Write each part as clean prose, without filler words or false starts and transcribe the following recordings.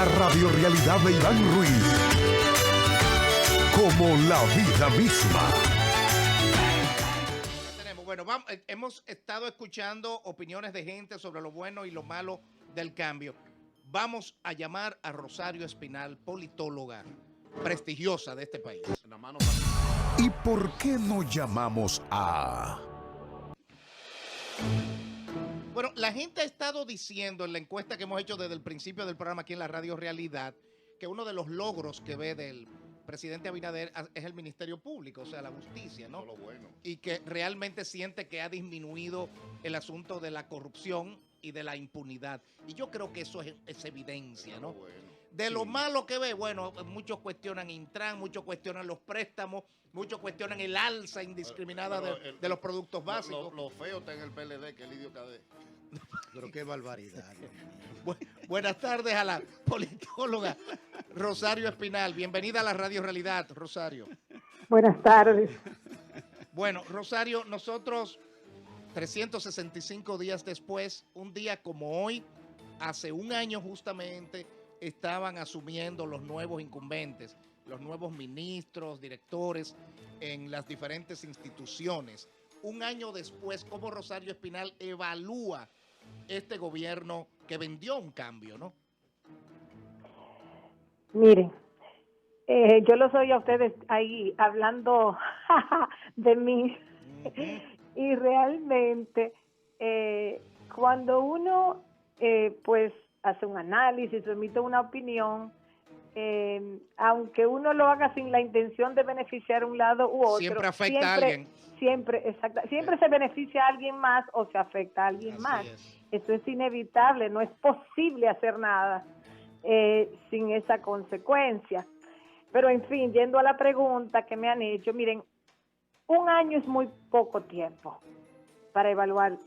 La radiorrealidad de Iván Ruiz. Como la vida misma. Bueno, hemos estado escuchando opiniones de gente sobre lo bueno y lo malo del cambio. Vamos a llamar a Rosario Espinal, politóloga prestigiosa de este país. ¿Y por qué no llamamos a...? Bueno, la gente ha estado diciendo en la encuesta que hemos hecho desde el principio del programa aquí en la Radio Realidad que uno de los logros que ve del presidente Abinader es el Ministerio Público, o sea, la justicia, ¿no? Todo lo bueno. Y que realmente siente que ha disminuido el asunto de la corrupción y de la impunidad. Y yo creo que eso es evidencia, ¿no? Bueno. De lo malo que ve, bueno, muchos cuestionan Intran, muchos cuestionan los préstamos, muchos cuestionan el alza indiscriminada de los productos básicos. Lo feo está en el PLD, que el Lidio Cadé. Pero qué barbaridad. Buenas tardes a la politóloga Rosario Espinal. Bienvenida a la Radio Realidad, Rosario. Buenas tardes. Bueno, Rosario, nosotros 365 días después, un día como hoy, hace un año justamente, estaban asumiendo los nuevos incumbentes, los nuevos ministros, directores en las diferentes instituciones. Un año después, ¿cómo Rosario Espinal evalúa este gobierno que vendió un cambio, no? Miren, yo los oí a ustedes ahí hablando de mí y realmente cuando uno pues hace un análisis, emite una opinión, aunque uno lo haga sin la intención de beneficiar un lado u otro, siempre afecta a alguien. Siempre se beneficia a alguien más o se afecta a alguien Así más. es. Eso es inevitable, no es posible hacer nada sin esa consecuencia. Pero en fin, yendo a la pregunta que me han hecho, miren, un año es muy poco tiempo para evaluar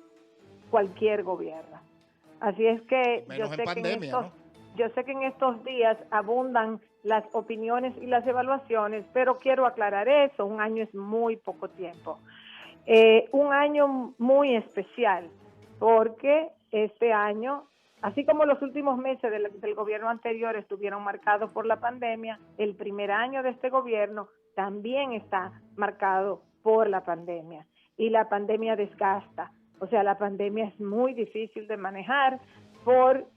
cualquier gobierno. Así es que yo sé que en estos días abundan las opiniones y las evaluaciones, pero quiero aclarar eso, un año es muy poco tiempo. Un año muy especial, porque este año, así como los últimos meses del gobierno anterior estuvieron marcados por la pandemia, el primer año de este gobierno también está marcado por la pandemia. Y la pandemia desgasta, o sea, la pandemia es muy difícil de manejar,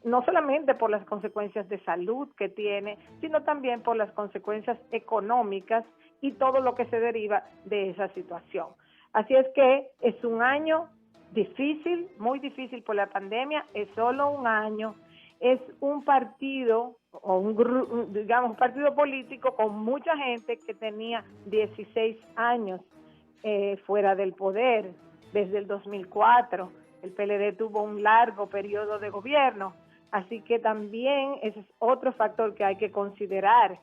no solamente por las consecuencias de salud que tiene, sino también por las consecuencias económicas y todo lo que se deriva de esa situación. Así es que es un año difícil, muy difícil por la pandemia, es solo un año, es un partido o un partido político con mucha gente que tenía 16 años fuera del poder desde el 2004. El PLD tuvo un largo periodo de gobierno, así que también ese es otro factor que hay que considerar,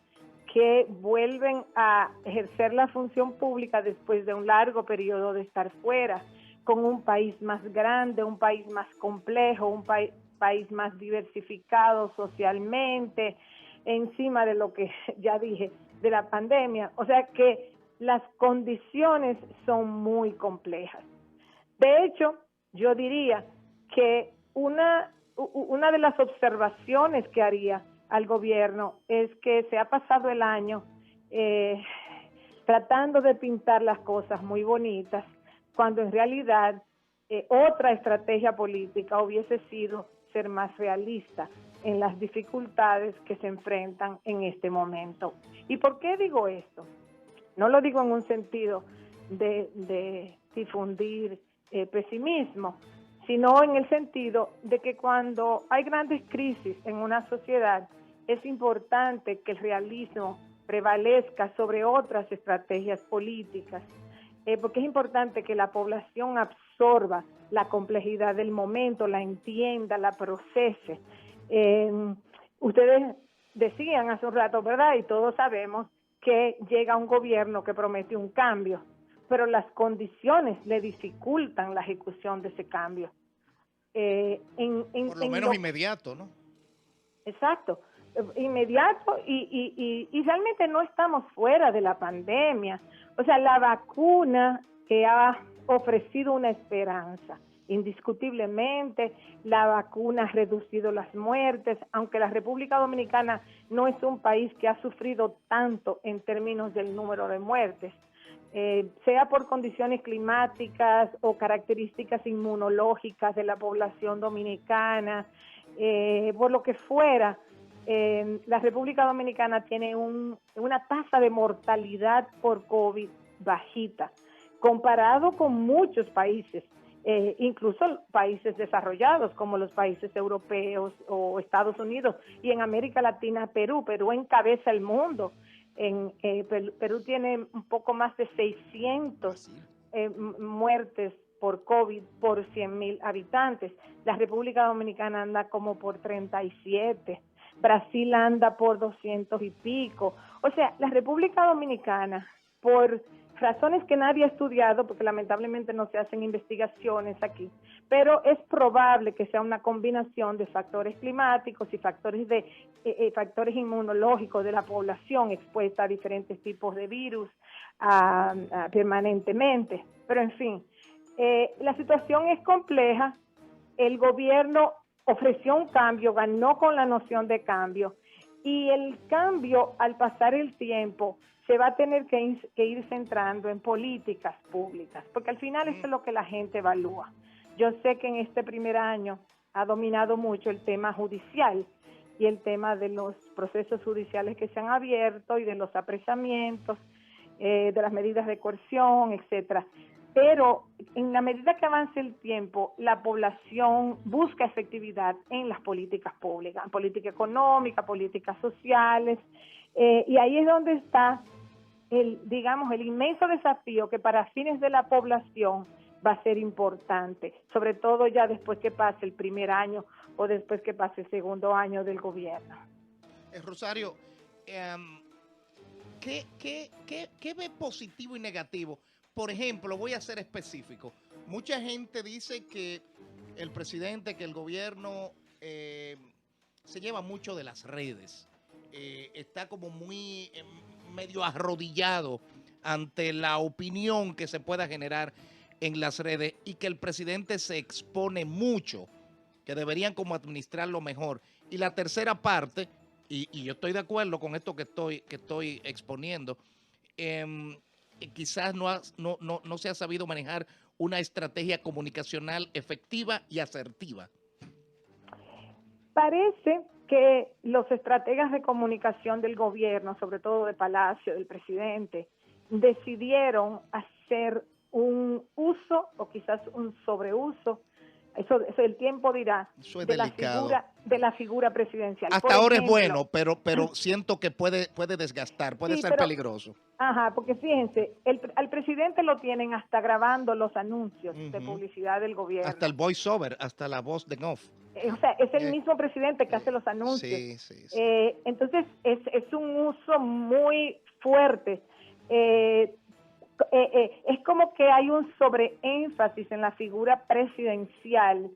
que vuelven a ejercer la función pública después de un largo periodo de estar fuera, con un país más grande, un país más complejo, un país más diversificado socialmente, encima de lo que ya dije, de la pandemia. O sea que las condiciones son muy complejas. De hecho, yo diría que una de las observaciones que haría al gobierno es que se ha pasado el año tratando de pintar las cosas muy bonitas, cuando en realidad otra estrategia política hubiese sido ser más realista en las dificultades que se enfrentan en este momento. ¿Y por qué digo esto? No lo digo en un sentido de difundir pesimismo, sino en el sentido de que cuando hay grandes crisis en una sociedad, es importante que el realismo prevalezca sobre otras estrategias políticas, porque es importante que la población absorba la complejidad del momento, la entienda, la procese. Ustedes decían hace un rato, ¿verdad? Y todos sabemos que llega un gobierno que promete un cambio, pero las condiciones le dificultan la ejecución de ese cambio. Por lo menos inmediato, ¿no? Exacto, inmediato y realmente no estamos fuera de la pandemia. O sea, la vacuna que ha ofrecido una esperanza indiscutiblemente. La vacuna ha reducido las muertes, aunque la República Dominicana no es un país que ha sufrido tanto en términos del número de muertes. Sea por condiciones climáticas o características inmunológicas de la población dominicana, por lo que fuera, la República Dominicana tiene una tasa de mortalidad por COVID bajita, comparado con muchos países, incluso países desarrollados como los países europeos o Estados Unidos, y en América Latina Perú. Perú encabeza el mundo. Perú tiene un poco más de 600 muertes por COVID por 100,000 habitantes. La República Dominicana anda como por 37. Brasil anda por 200 y pico. O sea, la República Dominicana, por razones que nadie ha estudiado, porque lamentablemente no se hacen investigaciones aquí, pero es probable que sea una combinación de factores climáticos y factores factores inmunológicos de la población expuesta a diferentes tipos de virus permanentemente. Pero en fin, la situación es compleja. El gobierno ofreció un cambio, ganó con la noción de cambio, y el cambio, al pasar el tiempo, se va a tener que ir centrando en políticas públicas, porque al final eso es lo que la gente evalúa. Yo sé que en este primer año ha dominado mucho el tema judicial y el tema de los procesos judiciales que se han abierto y de los apresamientos, de las medidas de coerción, etcétera. Pero en la medida que avance el tiempo, la población busca efectividad en las políticas públicas, en política económica, políticas sociales, y ahí es donde está el inmenso desafío que para fines de la población va a ser importante, sobre todo ya después que pase el primer año o después que pase el segundo año del gobierno. Rosario, ¿qué ve positivo y negativo? Por ejemplo, voy a ser específico. Mucha gente dice que el presidente, que el gobierno se lleva mucho de las redes. Está como muy medio arrodillado ante la opinión que se pueda generar en las redes, y que el presidente se expone mucho, que deberían como administrarlo mejor. Y la tercera parte, y yo estoy de acuerdo con esto que estoy exponiendo, quizás no se ha sabido manejar una estrategia comunicacional efectiva y asertiva. Parece que los estrategas de comunicación del gobierno, sobre todo de Palacio, del presidente, decidieron hacer un uso o quizás un sobreuso, eso el tiempo dirá, de la figura presidencial. Hasta ahora es bueno, pero siento que puede desgastar, puede ser peligroso. Ajá, porque fíjense, al presidente lo tienen hasta grabando los anuncios de publicidad del gobierno. Hasta el voiceover, hasta la voz de off. O sea, es el mismo presidente que hace los anuncios. Sí. Entonces, es un uso muy fuerte. Es como que hay un sobreénfasis en la figura presidencial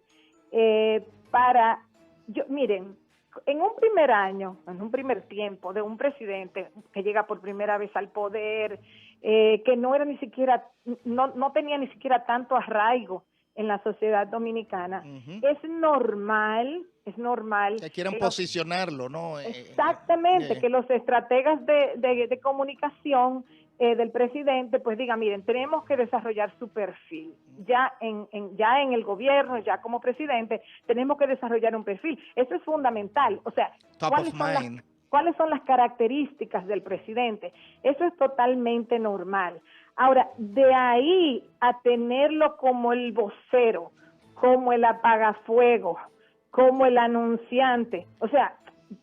miren, en un primer año, en un primer tiempo de un presidente que llega por primera vez al poder, que no era ni siquiera, no tenía ni siquiera tanto arraigo en la sociedad dominicana, es normal que quieran posicionarlo, ¿no? Exactamente, que los estrategas de comunicación del presidente pues digan, miren, tenemos que desarrollar su perfil, ya en el gobierno, ya como presidente, tenemos que desarrollar un perfil, eso es fundamental, o sea, ¿cuáles son las características del presidente? Eso es totalmente normal. Ahora, de ahí a tenerlo como el vocero, como el apagafuego, como el anunciante, o sea,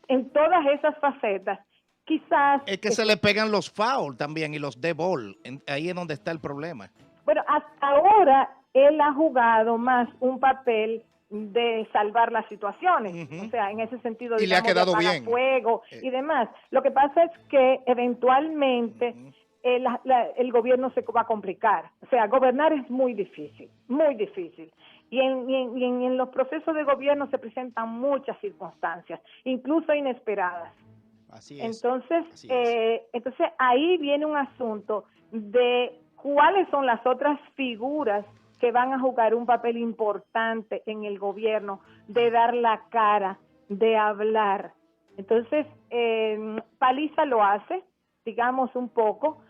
en todas esas facetas, quizás... Es que se le pegan los foul también y los de ball, ahí es donde está el problema. Bueno, hasta ahora él ha jugado más un papel de salvar las situaciones, o sea, en ese sentido, y digamos, le ha quedado de bien. Fuego y demás. Lo que pasa es que eventualmente el gobierno se va a complicar. O sea, gobernar es muy difícil, muy difícil. Y en los procesos de gobierno se presentan muchas circunstancias, incluso inesperadas. Así es. Entonces, ahí viene un asunto de cuáles son las otras figuras que van a jugar un papel importante en el gobierno, de dar la cara, de hablar. Entonces, Paliza lo hace, digamos un poco,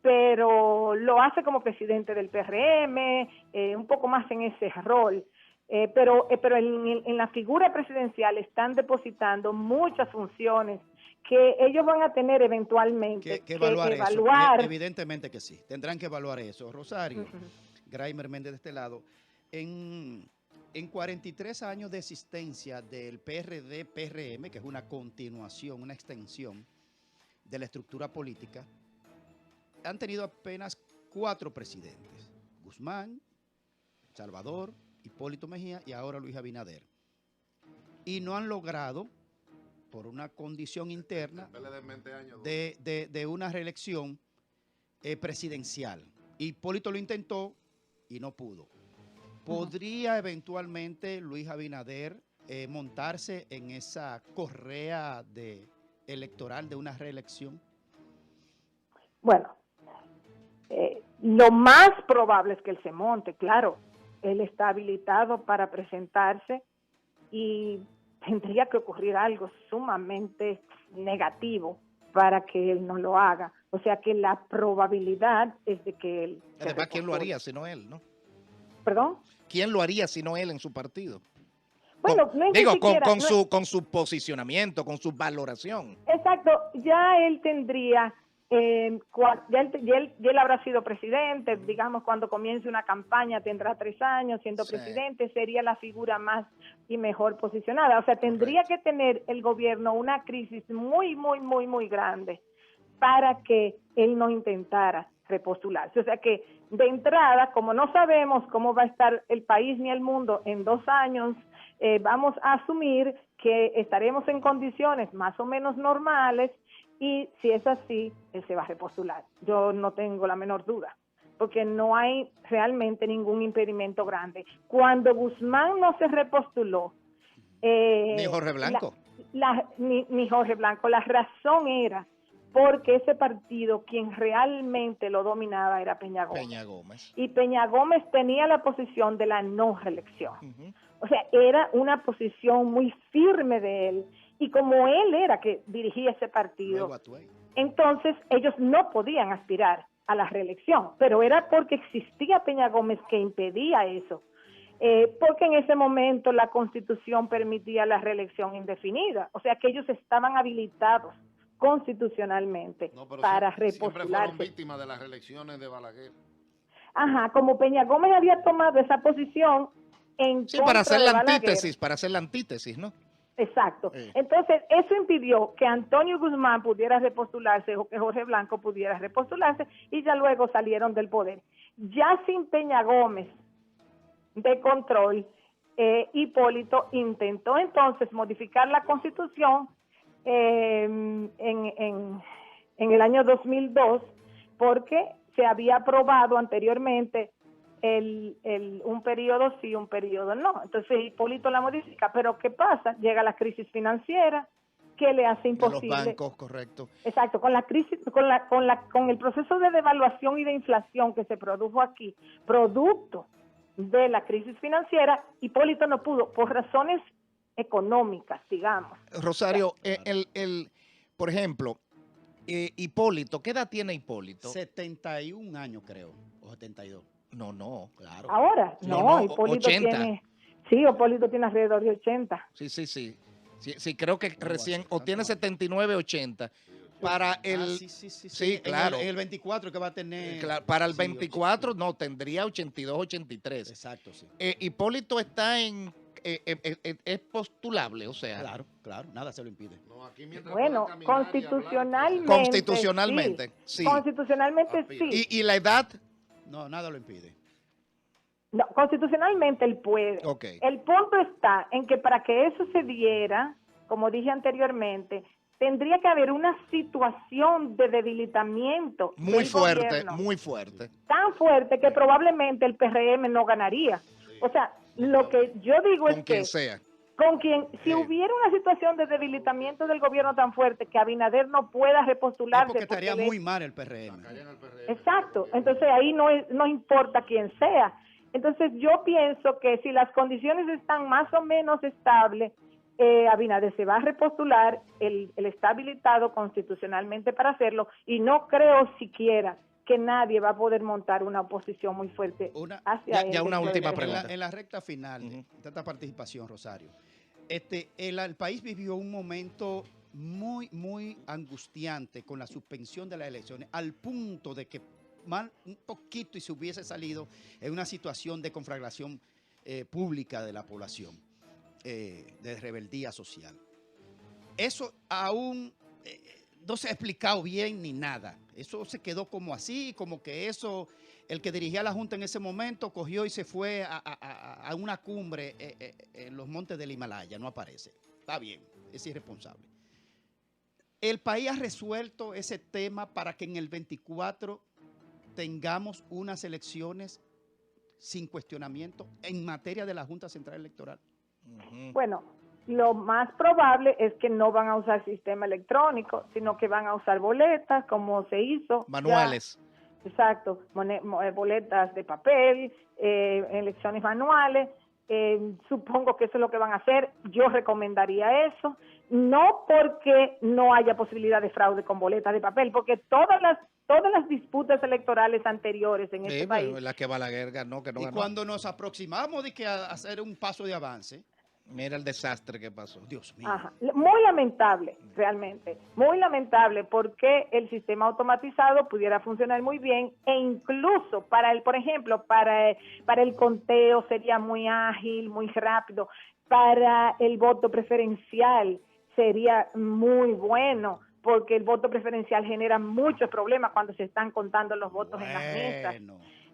pero lo hace como presidente del PRM, un poco más en ese rol. Pero en la figura presidencial están depositando muchas funciones que ellos van a tener eventualmente que evaluar eso. Evidentemente que sí, tendrán que evaluar eso. Rosario, Graimer Méndez de este lado, en 43 años de existencia del PRD-PRM, que es una continuación, una extensión de la estructura política, han tenido apenas 4 presidentes: Guzmán, Salvador, Hipólito Mejía y ahora Luis Abinader. Y no han logrado, por una condición interna, de una reelección presidencial. Hipólito lo intentó y no pudo. ¿Podría eventualmente Luis Abinader montarse en esa correa electoral de una reelección? Bueno, lo más probable es que él se monte, claro. Él está habilitado para presentarse y tendría que ocurrir algo sumamente negativo para que él no lo haga. O sea que la probabilidad es de que él... Además, ¿quién lo haría si no él, no? ¿Perdón? ¿Quién lo haría si no él en su partido? Bueno, Con su posicionamiento, con su valoración. Exacto, ya él tendría... él habrá sido presidente, digamos, cuando comience una campaña tendrá 3 años siendo presidente, sería la figura más y mejor posicionada. O sea, tendría que tener el gobierno una crisis muy, muy, muy, muy grande para que él no intentara repostularse. O sea que, de entrada, como no sabemos cómo va a estar el país ni el mundo en 2 años, vamos a asumir que estaremos en condiciones más o menos normales. Y si es así, él se va a repostular. Yo no tengo la menor duda, porque no hay realmente ningún impedimento grande. Cuando Guzmán no se repostuló... ni Jorge Blanco. Ni Jorge Blanco. La razón era porque ese partido, quien realmente lo dominaba era Peña Gómez. Y Peña Gómez tenía la posición de la no reelección. O sea, era una posición muy firme de él. Y como él era que dirigía ese partido, entonces ellos no podían aspirar a la reelección, pero era porque existía Peña Gómez que impedía eso, porque en ese momento la Constitución permitía la reelección indefinida, o sea que ellos estaban habilitados constitucionalmente para repostularse. Siempre fueron víctimas de las reelecciones de Balaguer. Ajá, como Peña Gómez había tomado esa posición en contra para hacer de la Balaguer, antítesis, ¿no? Exacto. Entonces, eso impidió que Antonio Guzmán pudiera repostularse o que Jorge Blanco pudiera repostularse y ya luego salieron del poder. Ya sin Peña Gómez de control, Hipólito intentó entonces modificar la Constitución en el año 2002 porque se había aprobado anteriormente un periodo sí, un periodo no. Entonces Hipólito la modifica, pero ¿qué pasa? Llega la crisis financiera que le hace imposible. De los bancos, correcto. Exacto, con la crisis, con el proceso de devaluación y de inflación que se produjo aquí, producto de la crisis financiera, Hipólito no pudo, por razones económicas, digamos. Rosario, por ejemplo, Hipólito, ¿qué edad tiene Hipólito? 71 años creo, o 72. No, claro. Ahora, no, Hipólito 80. tiene... Sí, Hipólito tiene alrededor de 80. Sí, creo que recién, o tiene 79, 80. Para el... Sí, claro. El 24 que va a tener... Claro, para el 24, no, tendría 82, 83. Exacto, sí. Hipólito está es postulable, o sea. Claro, nada se lo impide. No, aquí bueno, constitucionalmente. Sí. Constitucionalmente sí. ¿Y la edad? No, nada lo impide. No, constitucionalmente él puede. Okay. El punto está en que para que eso se diera, como dije anteriormente, tendría que haber una situación de debilitamiento muy fuerte, gobierno, muy fuerte. tan fuerte que probablemente el PRM no ganaría. O sea, lo que yo digo es que con quien, si Eh. hubiera una situación de debilitamiento del gobierno tan fuerte que Abinader no pueda Es repostularse. porque estaría porque muy mal el PRM. Caería en el PRM. Exacto, entonces ahí no importa quién sea. Entonces yo pienso que si las condiciones están más o menos estables, Abinader se va a repostular, él está habilitado constitucionalmente para hacerlo, y no creo siquiera que nadie va a poder montar una oposición muy fuerte hacia él. ya una última En pregunta. en la recta final de esta participación, Rosario, el país vivió un momento muy angustiante con la suspensión de las elecciones, al punto de que un poquito y se hubiese salido en una situación de conflagración pública de la población, de rebeldía social. Eso aún no se ha explicado bien ni nada. Eso se quedó como así, como que eso, el que dirigía la Junta en ese momento cogió y se fue a una cumbre en los montes del Himalaya, no aparece. Está bien, es irresponsable. El país ha resuelto ese tema para que en el 24 tengamos unas elecciones sin cuestionamiento en materia de la Junta Central Electoral. Bueno, lo más probable es que no van a usar sistema electrónico, sino que van a usar boletas, como se hizo. Manuales. Ya, exacto, boletas de papel, elecciones manuales. Supongo que eso es lo que van a hacer. Yo recomendaría eso, no porque no haya posibilidad de fraude con boletas de papel, porque todas las disputas electorales anteriores en este país. La que Balaguer ganó, que no y ganó. cuando nos aproximamos de que a hacer un paso de avance, mira el desastre que pasó. Dios mío. Ajá. Muy lamentable, realmente, muy lamentable, porque el sistema automatizado pudiera funcionar muy bien, e incluso por ejemplo, para el conteo sería muy ágil, muy rápido, para el voto preferencial sería muy bueno, porque el voto preferencial genera muchos problemas cuando se están contando los votos en las mesas.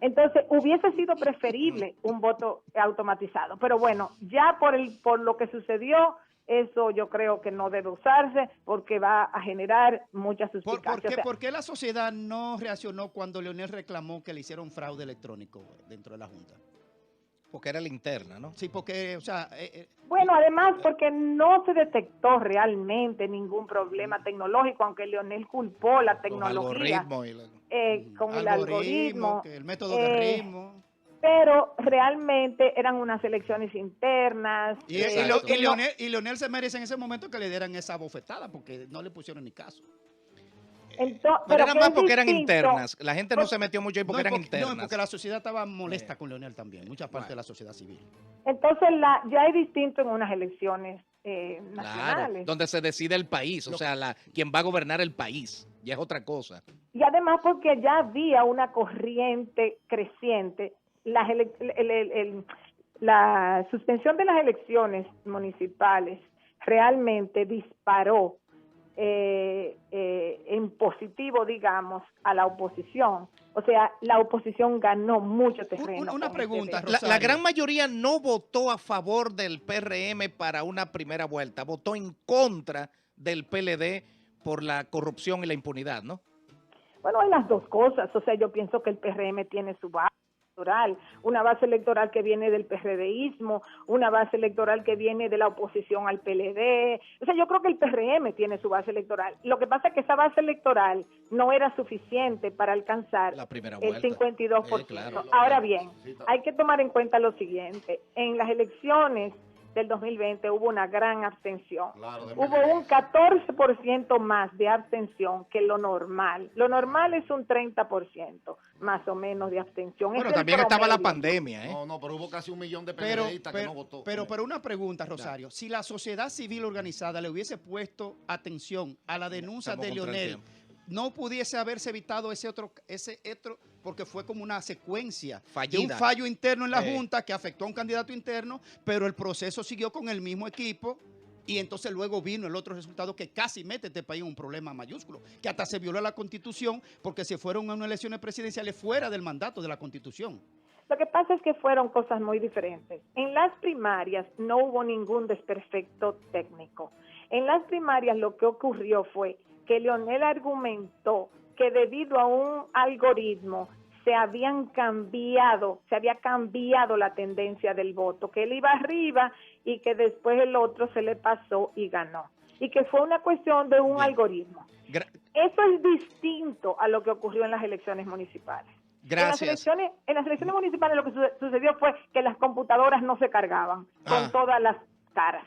Entonces, hubiese sido preferible un voto automatizado. Pero bueno, ya por lo que sucedió, eso yo creo que no debe usarse, porque va a generar muchas suspicacias. ¿Por qué la sociedad no reaccionó cuando Leonel reclamó que le hicieron fraude electrónico dentro de la Junta? Porque era linterna, ¿no? Sí, porque, o sea... bueno, además porque no se detectó realmente ningún problema tecnológico, aunque Leonel culpó la tecnología con el algoritmo, el método de ritmo. Pero realmente eran unas elecciones internas. Y Leonel se merece en ese momento que le dieran esa bofetada, porque no le pusieron ni caso. Pero era más porque eran internas. La gente no se metió mucho ahí porque eran internas. No, porque la sociedad estaba molesta con Leonel también, mucha parte de la sociedad civil. Entonces ya es distinto en unas elecciones nacionales. Claro, donde se decide el país, o sea, quien va a gobernar el país, ya es otra cosa. Y además porque ya había una corriente creciente. La suspensión de las elecciones municipales realmente disparó en positivo, digamos, a la oposición. O sea, la oposición ganó mucho terreno. Una pregunta, Rosario. La gran mayoría no votó a favor del PRM para una primera vuelta, votó en contra del PLD por la corrupción y la impunidad, ¿no? Bueno, hay las dos cosas. O sea, yo pienso que el PRM tiene su base electoral, una base electoral que viene del PRDismo, una base electoral que viene de la oposición al PLD. O sea, yo creo que el PRM tiene su base electoral. Lo que pasa es que esa base electoral no era suficiente para alcanzar la primera el vuelta. 52%. Claro. Ahora bien, hay que tomar en cuenta lo siguiente. En las elecciones del 2020 hubo una gran abstención. Hubo un 14% más de abstención que lo normal. Lo normal es un 30% más o menos de abstención. Bueno, también estaba la pandemia, ¿eh? No, pero hubo casi 1 millón de PLDistas que no votó. Pero una pregunta, Rosario. Si la sociedad civil organizada le hubiese puesto atención a la denuncia de Leonel, no pudiese haberse evitado ese otro, porque fue como una secuencia fallida, de un fallo interno en la Junta que afectó a un candidato interno, pero el proceso siguió con el mismo equipo y entonces luego vino el otro resultado que casi mete a este país en un problema mayúsculo, que hasta se violó la Constitución porque se fueron a unas elecciones presidenciales fuera del mandato de la Constitución. Lo que pasa es que fueron cosas muy diferentes. En las primarias no hubo ningún desperfecto técnico. En las primarias lo que ocurrió fue que Leonel argumentó que debido a un algoritmo se había cambiado la tendencia del voto, que él iba arriba y que después el otro se le pasó y ganó. Y que fue una cuestión de un algoritmo. Eso es distinto a lo que ocurrió en las elecciones municipales. Gracias. En las elecciones municipales lo que sucedió fue que las computadoras no se cargaban con todas las caras.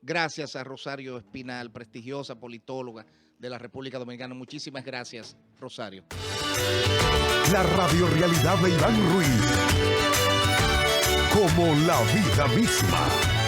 Gracias a Rosario Espinal, prestigiosa politóloga de la República Dominicana. Muchísimas gracias, Rosario. La radiorrealidad de Iván Ruiz, como la vida misma.